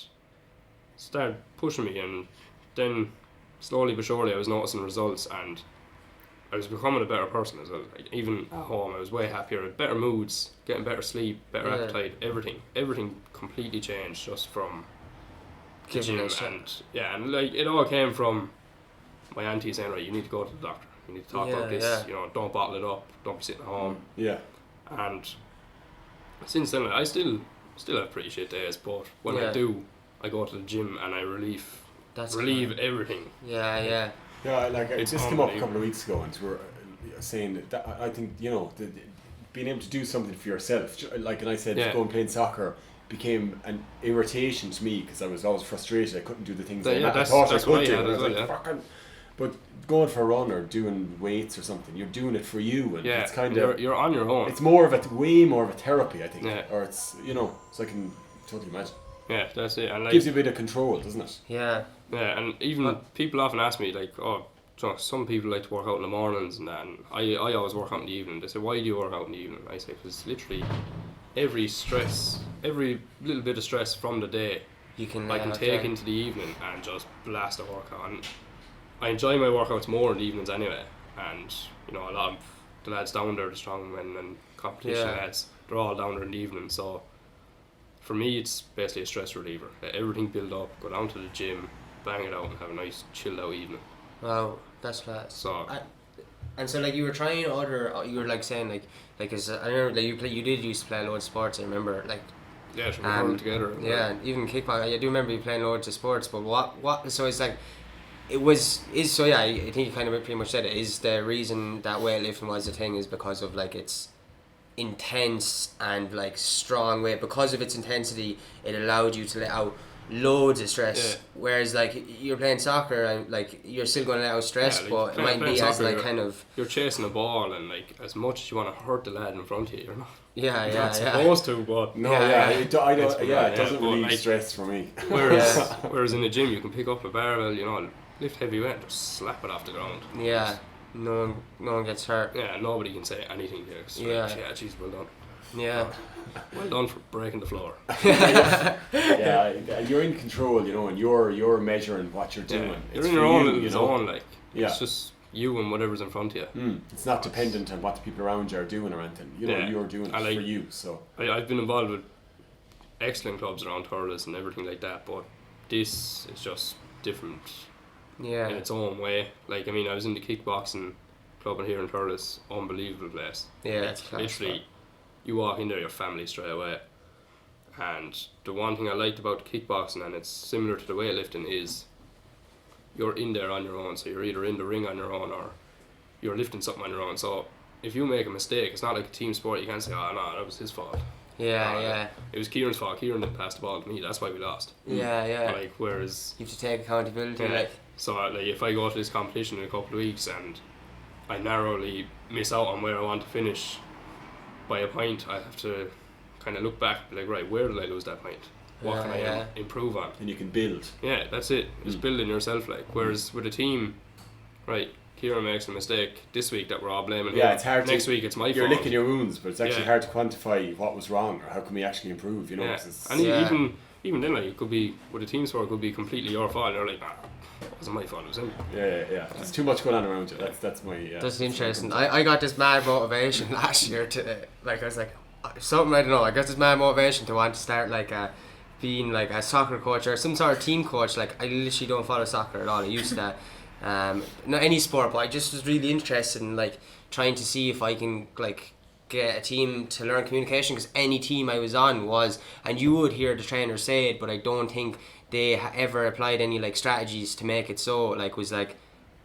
started pushing me, and then slowly but surely I was noticing results and I was becoming a better person as well. Like, even at home I was way happier, better moods, getting better sleep, better appetite, everything completely changed just from the gym. And like it all came from my auntie saying, right, you need to go to the doctor, you need to talk about this, don't bottle it up, don't be sitting at home. And since then I still have pretty shit days, but when I do, I go to the gym and I relieve everything. Yeah, like it just came up a couple of weeks ago, and we were saying that I think being able to do something for yourself, like, and I said going playing soccer became an irritation to me because I was always frustrated. I couldn't do the things I thought I could do. But going for a run or doing weights or something, you're doing it for you, and it's kind of you're on your own. It's way more of a therapy, I think, or it's so I can totally imagine. Yeah, that's it. And like, gives you a bit of control, doesn't it? Yeah. Yeah, and even people often ask me like, some people like to work out in the mornings and that, and I always work out in the evening. They say, why do you work out in the evening? I say, because literally every little bit of stress from the day I can take into the evening and just blast a workout. And I enjoy my workouts more in the evenings anyway, and a lot of the lads down there, the strongmen and competition lads, they're all down there in the evening. So for me, it's basically a stress reliever. Let everything build up, go down to the gym, bang it out, and have a nice chilled out evening. Wow, that's class. So and so like you were trying you were like saying like cause I remember like you did used to play loads of sports. I remember like we were together. Yeah, even kickboxing. I do remember you playing loads of sports. But what? So it's like. I think you kind of pretty much said it. Is the reason that weightlifting was a thing is because of like its intense and like strong weight. Because of its intensity, it allowed you to let out loads of stress. Whereas like you're playing soccer and like you're still going to let out stress, but it might be as like kind of you're chasing a ball, and like as much as you want to hurt the lad in front of you, you're not. You're not supposed to, but it doesn't relieve stress for me. Whereas in the gym you can pick up a barbell, lift heavy weight, just slap it off the ground. Yeah, no one gets hurt. Yeah, nobody can say anything there. Geez, well done. Yeah. Well done for breaking the floor. You're in control, and you're measuring what you're doing. You're in your own little zone, like it's just you and whatever's in front of you. It's not dependent on what the people around you are doing or anything. You're doing it for you. So I've been involved with excellent clubs around Thurles and everything like that, but this is just different. Yeah. In its own way. Like, I mean, I was in the kickboxing club in here in Thurles, unbelievable place. Yeah, it's class. Literally, you walk in there, your family straight away. And the one thing I liked about the kickboxing, and it's similar to the weightlifting, is you're in there on your own. So you're either in the ring on your own or you're lifting something on your own. So if you make a mistake, it's not like a team sport. You can't say, oh no, that was his fault. Yeah. It was Kieran's fault. Kieran didn't pass the ball to me. That's why we lost. Yeah. Like, whereas you have to take accountability. Like, so like if I go to this competition in a couple of weeks and I narrowly miss out on where I want to finish by a point, I have to kind of look back and be like, right, where did I lose that point? What can I improve on? And you can build. Yeah, that's it. It's building yourself. Like, whereas with a team, right, Kieran makes a mistake this week that we're all blaming him. Yeah, it's hard. Next week it's my fault. You're licking your wounds, but it's actually hard to quantify what was wrong or how can we actually improve. You know, even then, like, it could be with a team sport, it could be completely your fault. And you're like, nah, it wasn't my fault. It was him. Yeah. There's too much going on around you. That's my. That's interesting. I got this mad motivation last year to like I was like something I don't know. I got this mad motivation to want to start like being like a soccer coach or some sort of team coach. Like I literally don't follow soccer at all. I used to. Not any sport, but I just was really interested in like trying to see if I can like get a team to learn communication, because any team I was on was, and you would hear the trainer say it, but I don't think they ever applied any like strategies to make it so. Like was like,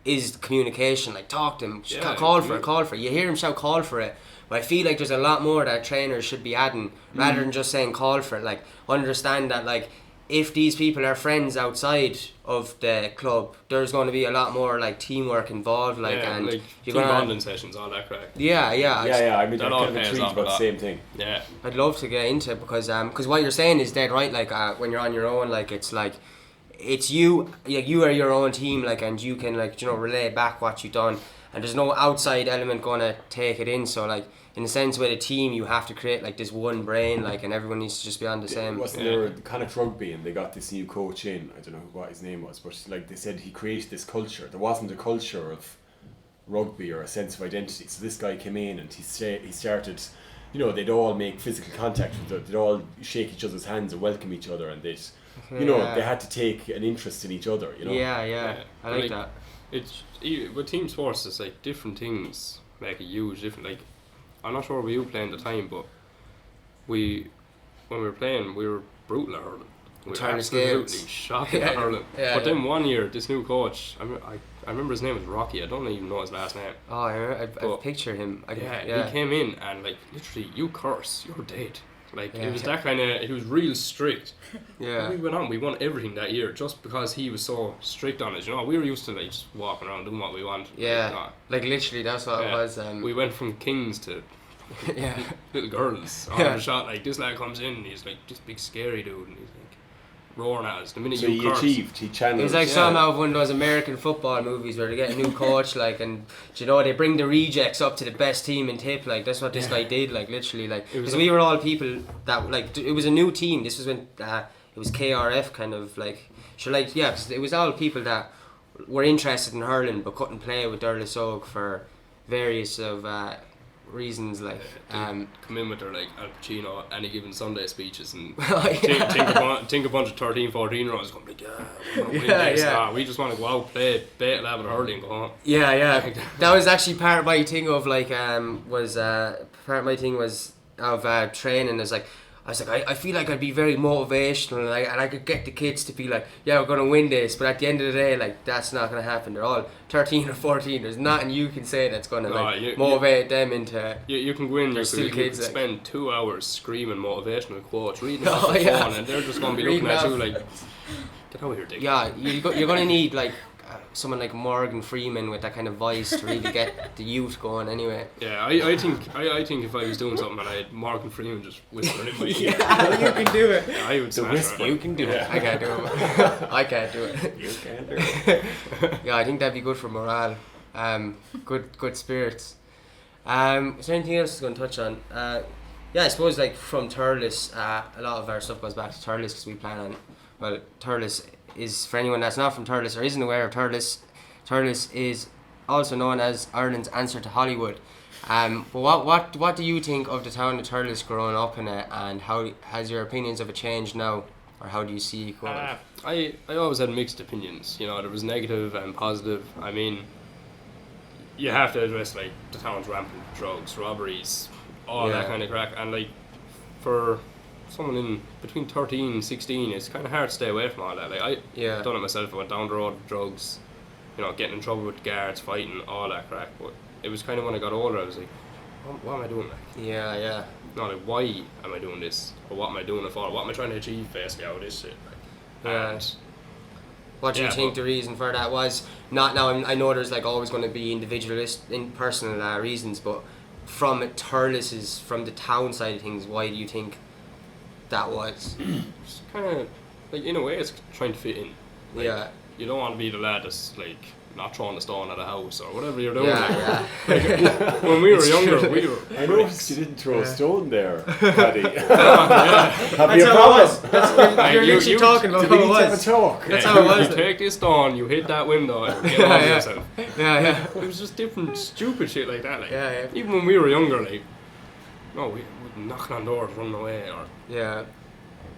is communication, like talk to him, call for it. You hear him shout call for it, but I feel like there's a lot more that trainers should be adding rather than just saying call for it. Like understand that like if these people are friends outside of the club, there's going to be a lot more like teamwork involved, like and like you're team gonna bonding sessions, all that crap. Yeah. I mean, that I'm all kind of pays intrigued off about a the lot. same thing. Yeah, I'd love to get into it because what you're saying is dead right. Like when you're on your own, like it's you are your own team, like, and you can like relay back what you've done, and there's no outside element gonna take it in. So like in a sense with a team you have to create like this one brain, like, and everyone needs to just be on the same. Wasn't there Connacht Rugby and they got this new coach in, I don't know what his name was, but like they said he created this culture. There wasn't a culture of rugby or a sense of identity, so this guy came in and he started, they'd all make physical contact with they'd all shake each other's hands and welcome each other, and they had to take an interest in each other, I like that. It's with team sports, it's like different things make a huge difference. Like I'm not sure where you playing at the time, but when we were playing, we were brutal at hurling. We were absolutely shocking at hurling. But then one year, this new coach, I remember his name was Rocky. I don't even know his last name. Oh, I picture him. He came in and like literally, you curse, you're dead. Like it was that kind of. He was real strict. Yeah. And we went on. We won everything that year just because he was so strict on us. We were used to like just walking around doing what we want. Yeah. Like literally, that's what it was. We went from kings to little girls. The shot, like this lad comes in and he's like this big scary dude and he's like roaring at us. The minute he channeled. It's like some out of one of those American football movies where they get a new coach, like, and they bring the rejects up to the best team in tip. Like that's what this guy did. Like literally, like because we were all people that like it was a new team. This was when it was KRF kind of like it was all people that were interested in hurling but couldn't play with Thurles for various of reasons, like come in with their like Al Pacino any given Sunday speeches and think a bunch of 13-14 year olds come like we just want to go out, play bait level hurling and go home. That was actually part of my thing of like of training is like I was like I feel like I'd be very motivational and I could get the kids to be like we're gonna win this, but at the end of the day like that's not gonna happen. They're all 13 or 14. There's nothing you can say that's gonna motivate them into. You can go in. You can spend 2 hours screaming motivational quotes, reading off the phone, and they're just gonna be looking at you like, get over here, Dick. Yeah, you're gonna need like someone like Morgan Freeman with that kind of voice to really get the youth going. Anyway. Yeah, I think if I was doing something and I had Morgan Freeman just whispering in my ear. You can do it. Yeah, I would smash it. You can do it. I can't do it. I can't do it. You can do it. Yeah, I think that'd be good for morale. Good spirits. Is there anything else you're going to touch on? I suppose like from Thurles, a lot of our stuff goes back to Thurles because we plan on. Well, Thurles is, for anyone that's not from Thurles or isn't aware of Thurles is also known as Ireland's answer to Hollywood. But what do you think of the town of Thurles growing up in it, and how has your opinions of it changed now, or how do you see it going? I always had mixed opinions. There was negative and positive. I mean, you have to address like the town's rampant drugs, robberies, all that kind of crack, and like for someone in between 13 and 16, it's kind of hard to stay away from all that. Like I done it myself. I went down the road with drugs, getting in trouble with guards, fighting, all that crack. But it was kind of when I got older, I was like, what am I doing? Like, Yeah. not like, why am I doing this? Or what am I doing it for? What am I trying to achieve basically out of this shit? Like, and what do you think the reason for that was? Not now. I know there's like always going to be personal reasons, but from from the town side of things, why do you think that was? It's kind of like, in a way, it's trying to fit in. Like, you don't want to be the lad that's like not throwing a stone at a house or whatever you're doing. Yeah. Like, when we were younger, we were. I noticed you didn't throw a stone there, Paddy. Have you a problem? You're literally talking about how it was. Have a talk. That's how it was. You take this stone, you hit that window, and get over yourself. Yeah. It was just different stupid shit like that. Like, Yeah. even when we were younger, like, no, we knocking on doors, running away, or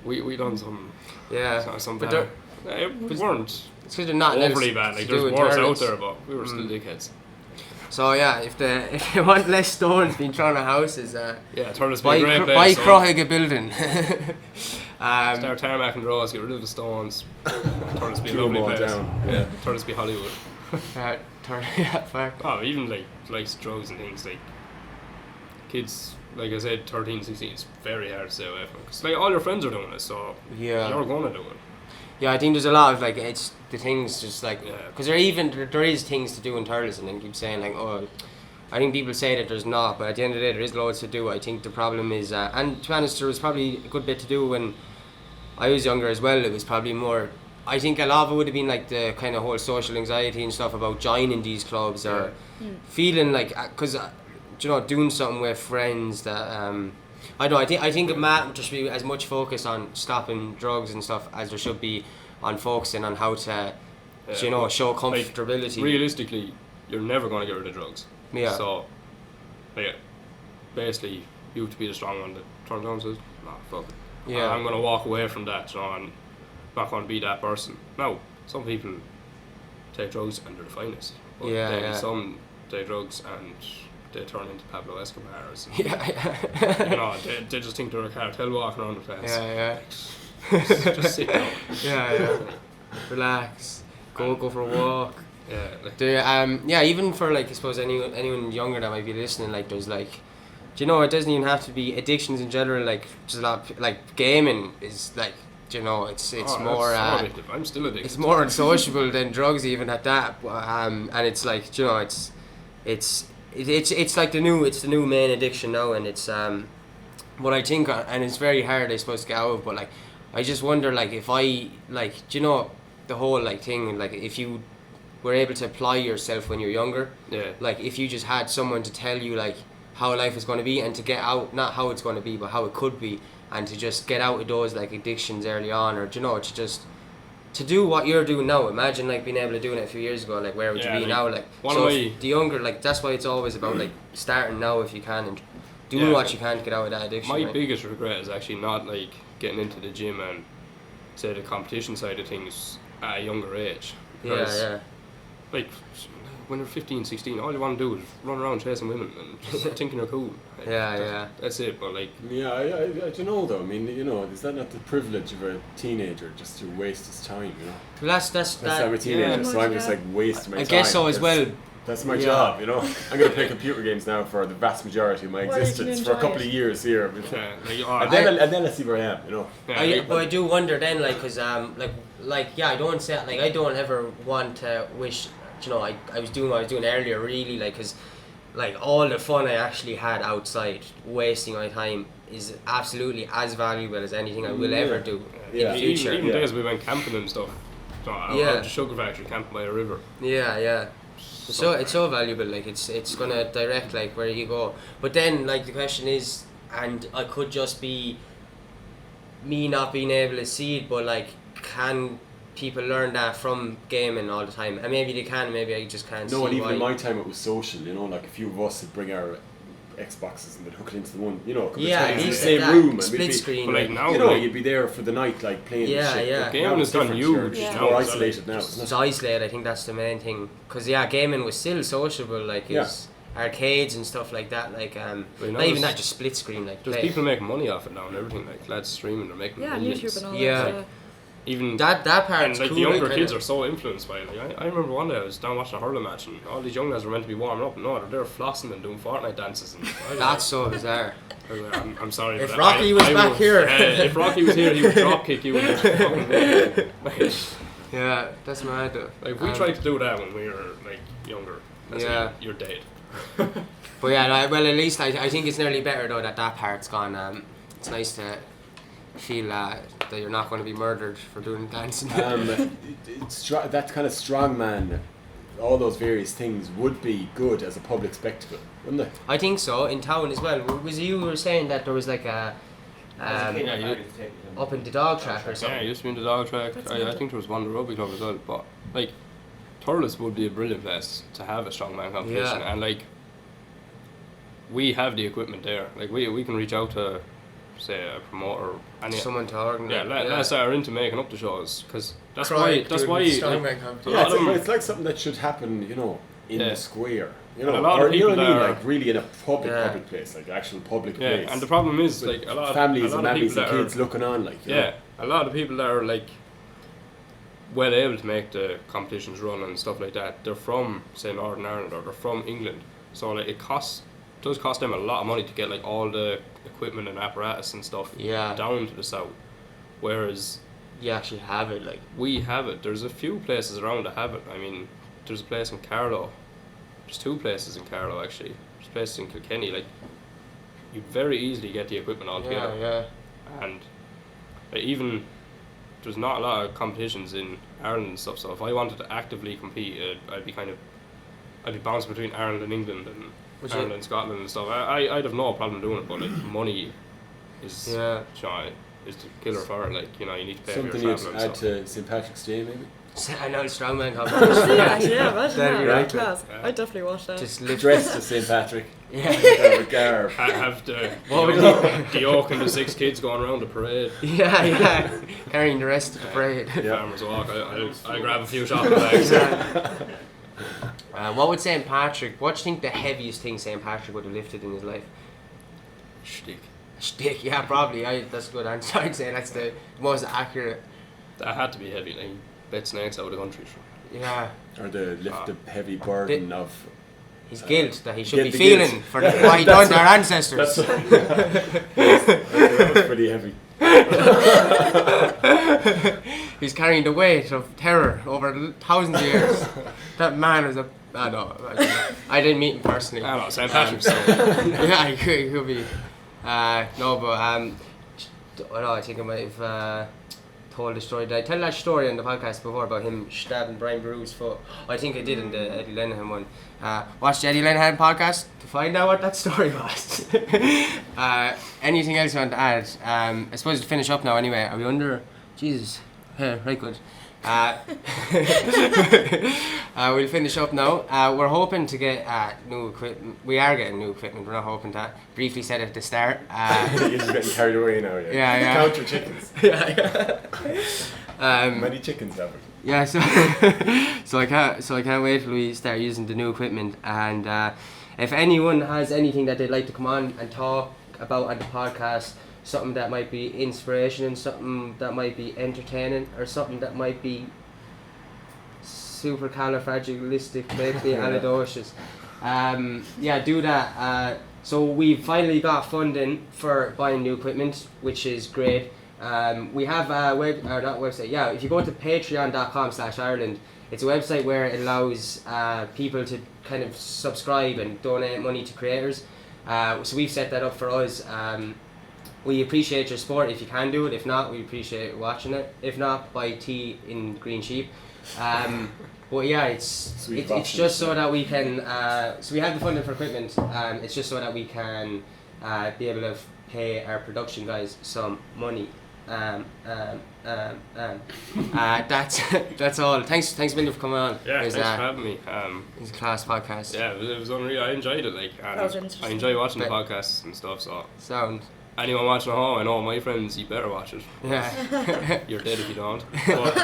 we done some. Yeah. Some but bad. We weren't. It's because they're not overly bad. Like, there's worse out there, but we were still dickheads. So if they want less stones being thrown at houses, Thurles be a great place. Buy Crohiga building. Start tarmac and draws, get rid of the stones. Thurles be a lovely place. Yeah, Thurles be Hollywood. Oh, even like drugs and things, like kids, like I said, 13, 16, it's very hard to stay away from. Because like all your friends are doing it, so you're going to do it. Yeah, I think there's a lot of like it's the things just like because there is things to do in Thurles, and then keep saying like, oh, I think people say that there's not, but at the end of the day there is loads to do. I think the problem is and to be honest, there was probably a good bit to do when I was younger as well. It was probably more, I think a lot of it would have been like the kind of whole social anxiety and stuff about joining these clubs or feeling like, because doing something with friends that I don't know, I think it might just be as much focus on stopping drugs and stuff as there should be on focusing on how to show comfortability. Like, realistically, you're never going to get rid of drugs. Yeah. So basically you have to be the strong one that turns around and says, nah, fuck it. Yeah. I'm going to walk away from that, and not going to be that person. Now, some people take drugs and they're the finest. But some take drugs and they turn into Pablo Escobars. They just think they're a cartel walking around the place. Just sit down. Relax. Go for a walk. Yeah. Even for like I suppose anyone younger that might be listening, like there's like, it doesn't even have to be addictions in general. Like just a lot like gaming is like, it's more. Addictive. I'm still addicted. It's more unsociable than drugs even at that. And it's like it's like the new main addiction now, and it's what I think, and it's very hard I suppose to get out of. But like I just wonder like if I like the whole like thing, like if you were able to apply yourself when you're younger, like if you just had someone to tell you like how life is going to be and to get out, not how it's going to be but how it could be, and to just get out of those like addictions early on, or to do what you're doing now. Imagine like being able to do it a few years ago, like where would you be now? Like the younger, like that's why it's always about like starting now if you can and doing what you can to get out of that addiction. My biggest regret is actually not like getting into the gym and say the competition side of things at a younger age. Like when you're 15, 16, all you want to do is run around chasing women and just thinking you're cool. Like, that's it. But like, I don't know though. I mean, is that not the privilege of a teenager just to waste his time? Well, that's I'm a teenager, so I'm just like wasting my time. I guess so as well. That's my job, I'm going to play computer games now for the vast majority of my existence for a couple of years here. And then let's see where I am, But I do wonder then, like, because I don't say like I don't ever want to wish. I was doing what I was doing earlier, really, like, because like all the fun I actually had outside, wasting my time is absolutely as valuable as anything I will ever do in the future. Even days we went camping and stuff. The sugar factory camping by a river. So it's so valuable, like it's gonna direct like where you go. But then like the question is, and I could just be me not being able to see it, but like can people learn that from gaming all the time? And maybe they can, maybe I just can't see why. No, and even in my time it was social, like a few of us would bring our Xboxes and then hook it into the one, in the same room and split screen. But like now, you'd be there for the night, like playing shit. Gaming has gone huge. It's more isolated now. It's isolated. I think that's the main thing. Because gaming was still sociable. Like it's arcades and stuff like that. Like not even that, just split screen. Like there's people making money off it now and everything. Like lads streaming, they're making millions. YouTube and all that. even that part's and like cool, the younger like, kids are so influenced by it. Like I remember one day I was down watching a hurling match and all these young lads were meant to be warming up. No, they're flossing and doing Fortnite dances. And that's so bizarre. I'm sorry. If but Rocky was back here, if Rocky was here, he would drop kick you. Yeah, that's mad though. Like we tried to do that when we were like younger. You're dead. But yeah, well at least I think it's nearly better though that part's gone. It's nice to feel that you're not going to be murdered for doing dancing. That kind of strongman, all those various things would be good as a public spectacle, wouldn't they? I think so, in town as well. You were saying that there was like a up in the dog track or something. Yeah, it used to be in the dog track. I think there was one in the rugby club as well. But like, Thurles would be a brilliant place to have a strongman competition, and like, we have the equipment there. Like we can reach out to, say, a promoter, someone to organise. Lads that are into making up the shows, because that's why like, it's like something that should happen, in the square, or you know what I mean, like really in a public place, like actual public place. And the problem is like a lot of families and mammies and kids looking on, like a lot of people that are like well able to make the competitions run and stuff like that. They're from, say, Northern Ireland, or they're from England, so like it does cost them a lot of money to get like all the equipment and apparatus and stuff down to the south, whereas you actually have it. Like we have it. There's a few places around that have it. I mean, there's a place in Carlow. There's two places in Carlow actually. There's a place in Kilkenny. Like you very easily get the equipment all together. And like, even there's not a lot of competitions in Ireland and stuff. So if I wanted to actively compete, I'd be bouncing between Ireland and England and Ireland and Scotland and stuff. I'd have no problem doing it, but like money is is the killer for it. Like you need to pay something for your travel you'd add to St. Patrick's Day maybe. I know strongman competition. Imagine that. Class. I'd definitely watch that. Just dressed as St. Patrick. Have the yoke and the 6 kids going around the parade. Carrying the rest of the parade. Farmers walk. I grab a few shopping bags. What would St. Patrick? What do you think the heaviest thing St. Patrick would have lifted in his life? Stick, yeah, probably. That's a good answer. I'd say that's the most accurate. That had to be heavy. Like bet snakes out of the country. Yeah. Or the lift the heavy burden of his guilt that he should be feeling for what he done to our ancestors. That was pretty heavy. He's carrying the weight of terror over thousands of years. That man is I didn't meet him personally. I don't know, St. Patrick's. He could be. I think I might have told the story. Did I tell that story on the podcast before about him stabbing Brian Brew's foot? I think I did in the Eddie Lenihan one. Watch the Eddie Lenihan podcast to find out what that story was. Anything else you want to add? I suppose to finish up now anyway. Are we under? Jesus. Yeah, right good. We'll finish up now. We're hoping to get new equipment. We are getting new equipment. We're not hoping to. Briefly said at the start. You're just getting carried away now. Yeah. Count your chickens. Many chickens have it. Yeah. So I can't wait till we start using the new equipment. And if anyone has anything that they'd like to come on and talk about on the podcast, something that might be inspiration and something that might be entertaining or something that might be supercalifragilisticexpialidocious. Do that. So we finally got funding for buying new equipment, which is great. We have a website. Yeah, if you go to patreon.com/Ireland, it's a website where it allows people to kind of subscribe and donate money to creators. So we've set that up for us. We appreciate your support if you can do it. If not, we appreciate watching it. If not, buy tea in Green Sheep. But yeah, it's just so that we can. So we have the funding for equipment. It's just so that we can be able to pay our production guys some money. That's all. Thanks a million for coming on. Yeah, thanks for having me. It's a class podcast. Yeah, it was unreal. I enjoyed it. I enjoy watching the podcasts and stuff. So sound. Anyone watching at home, I know my friends, you better watch it. Yeah. You're dead if you don't. But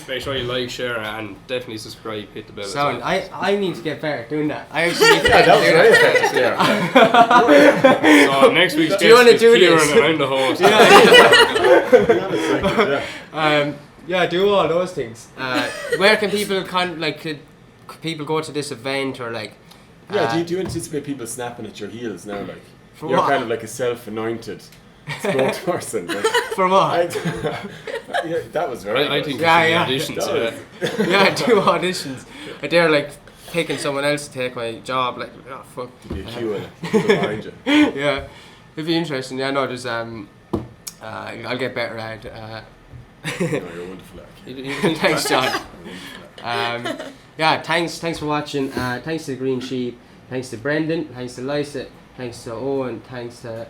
make sure you like, share, and definitely subscribe, hit the bell. Sound. I need to get better at doing that. I actually need to get better at So next week's guest is Kieran and I'm the host. do all those things. Where can people could people go to this event or like? Do you anticipate people snapping at your heels now? Like you're what? kind of like a self-anointed spokesperson. Like, for what? That was very. I think auditions. Do auditions. But they're like taking someone else to take my job. Like, oh fuck. Be a queue in it behind you. Yeah, it'd be interesting. Yeah, no, there's I'll get better at. No, you're wonderful. Thanks, John. Thanks for watching. Thanks to the Green Sheep. Thanks to Brendan. Thanks to Lysa. Thanks to Owen. Thanks to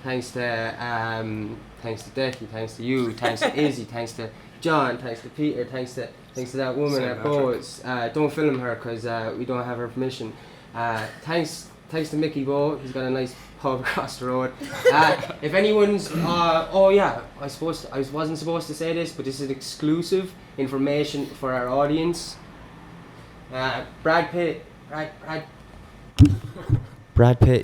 Decky. Thanks to you. Thanks to Izzy. Thanks to John. Thanks to Peter. Thanks to that woman at Bo's. Don't film her because we don't have her permission. Thanks to Mickey Bo. He's got a nice pub across the road. If anyone's I wasn't supposed to say this, but this is exclusive information for our audience. Brad Pitt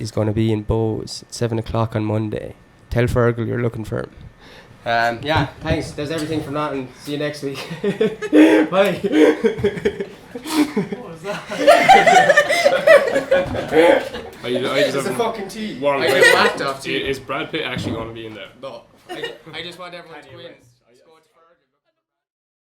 is going to be in Bo's at 7 o'clock on Monday. Tell Fergal you're looking for him. Thanks. There's everything from Nottingham. See you next week. Bye. What was that? It's a fucking tea. I just whacked off to you. Is Brad Pitt actually going to be in there? No. I just want everyone to win.